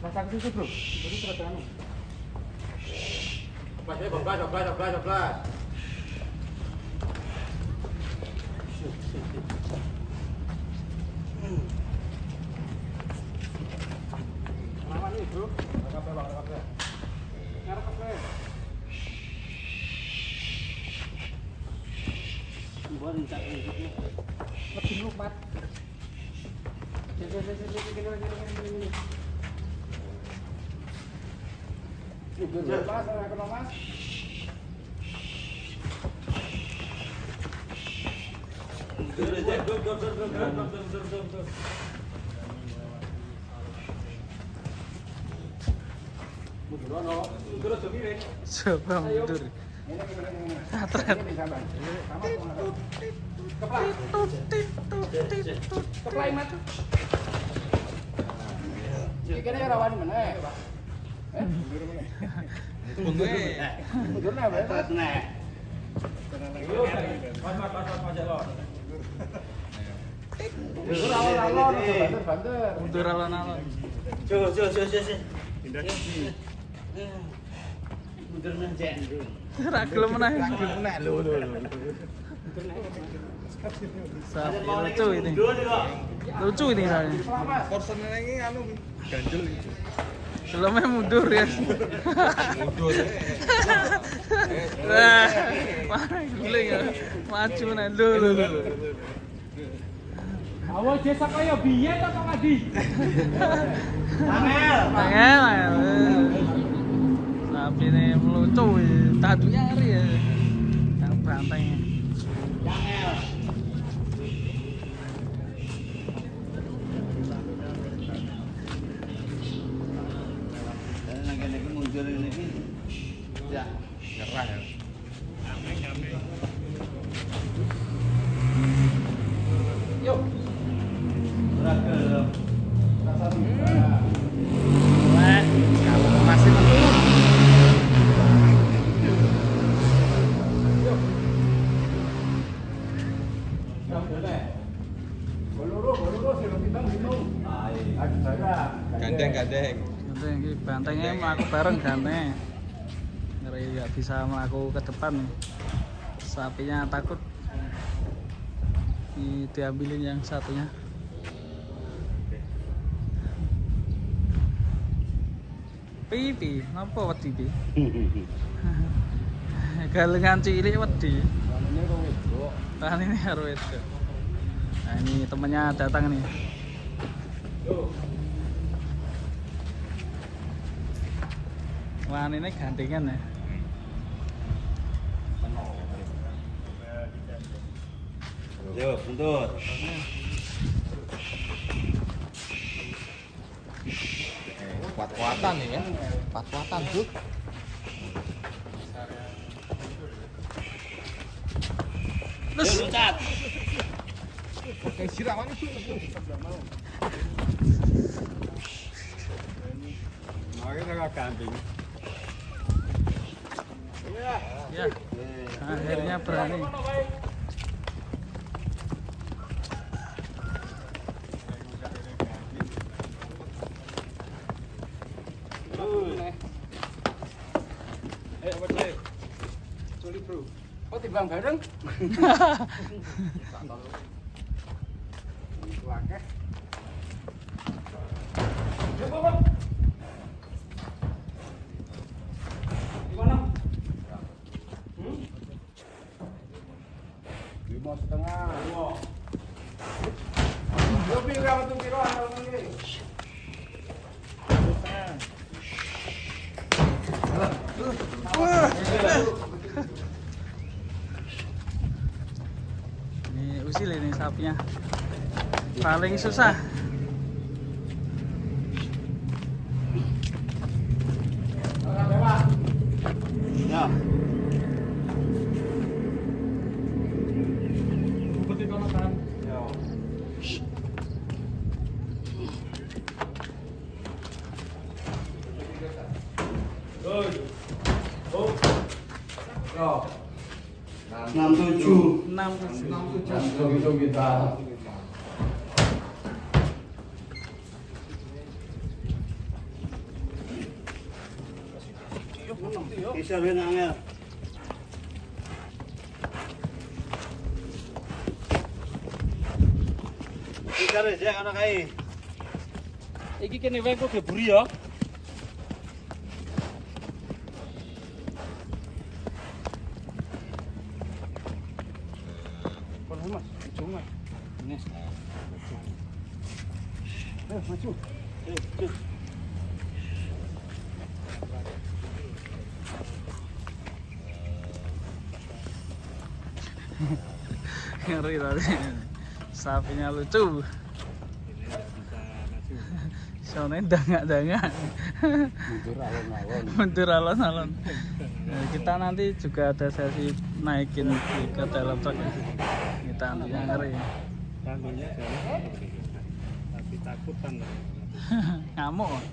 Pasang susu bro, jadi terus anu. Doblas. Lawan nih bro, kafe. Ngarep kafe. Buat incak ini. Lebih lupat. Gini. Mas, kenal mas. Coba mundur. Atret. Keplay mat. Iki kene rawan meneh, Pak. Mundur meneh. Mundur nah, Pak. Nah. Mundur alon-alon, banter. Mundur alon-alon. Jo. Pindah sini. Mundur nang jek. Ra gelem meneh. Lho. Sapi lucu ini. Lucu ini kali. Porsennya ini anu ganjel iki. Filmnya mundur ya. Mundur. Wah, mana gila ya. Maju nih, lho. Awal desa kaya biyen ta kok Adi? Angel. Sapi ini melucu, tadunya ngeri ya. Yang bantengnya. Lagi mundur ini ya Nyerah ya. Yuk. beragam. Wah, kalau masih Gandeng. ini bantengnya melaku bareng gantengnya. Ngeri nggak bisa melaku ke depan. Sapinya takut. Diambilin yang satunya. Pipi, napa wedi pi? Galengan cilik wedi. Tahan ini harus wedok. Nah ini temennya datang nih. Wah ini gandengan ya. Yo, buntut. Kuat-kuatan nih ya. Kuat-kuatan tuh. Terus Loncat. Oke, siraman itu. Makanya agak kambing. ya, akhirnya berani. Sulit bro. Oh timbang bareng. Lakeh. Gimana? 5,5. Yo pira metu pira ana ngene. Ini usil ini sapinya. Paling susah. Ya. Putih kono kan. Yo. Yo. 67. 6 Itu kita. Bisa ben angel. Bisa wis ya ana kae. Iki kene wae kok geburi ya. Kon Mas, ujung Mas. Ini. Maju. Cuk. Ngeri tadi. Sapinya lucu. Soalnya dangak-dangak. Mundur alon-alon. Mundur alon-alon. Nah, kita nanti juga ada sesi naikin ke dalam truk. Kita nantinya ngeri. Tanggungnya jalan tapi takut kan Ngamuk.